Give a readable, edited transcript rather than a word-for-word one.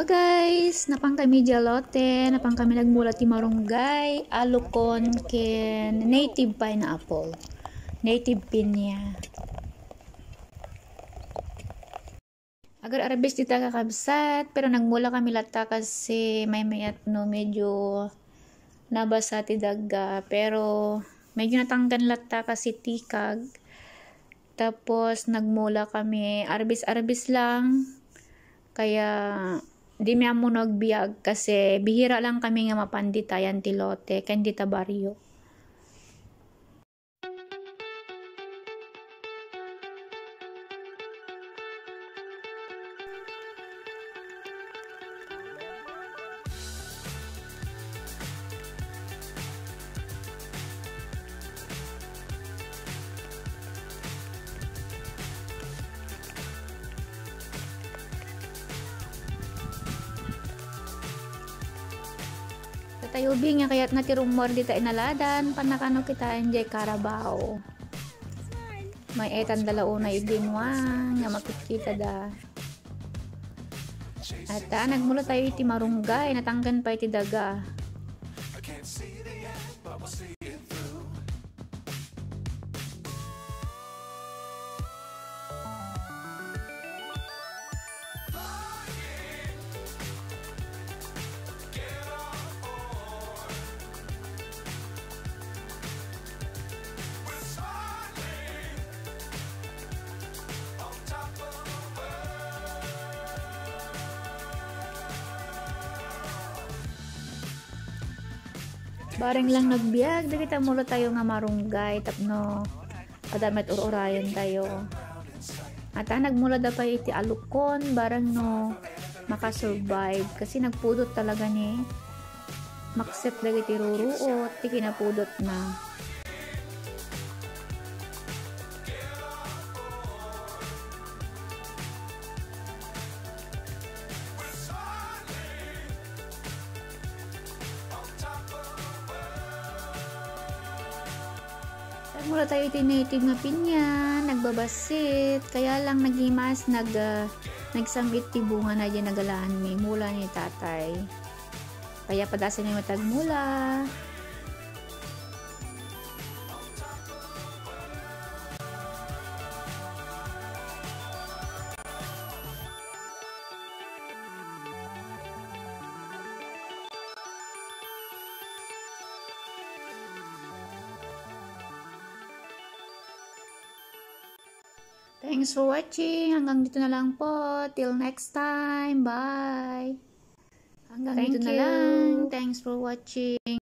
Hello guys, napang kami jalote, napang kami nagmulat ti marunggay, alukon ken native pineapple, native pinya. Agar arabes dita kakabsat, pero nagmula kami lata kasi may mayat no medyo nabasa ti daga, pero medyo natanggan lata kasi tikag. Tapos nagmula kami arbis-arbis lang. Kaya di mi amo nagbiag kasi bihira lang kami nga mapanditayan ti lote ken dita baryo. Tatayubi nga kaya't natirumor dita inaladan panakano kita enjay Carabao. May etan dalao na ibinwa nga makikita da. At nagmula tayo iti marunggay natanggan pa iti daga. Bareng lang nagbiag, di kita mula tayo nga marunggay, tapno padamet ururayan tayo. At nagmula da pa iti alukon, barang no makasurvive, kasi nagpudot talaga ni maksep dagi ti ruruot, ti kinapudot na. Mula tayo tinative nga pinya, nagbabasit, kaya lang nagimas, nagsambit ti bunga na dyan nagalaan mi, mula ni tatay. Kaya padasan ni matagmula. Thanks for watching. Hanggang dito na lang po. Till next time. Bye. Hanggang dito na lang. Thanks for watching.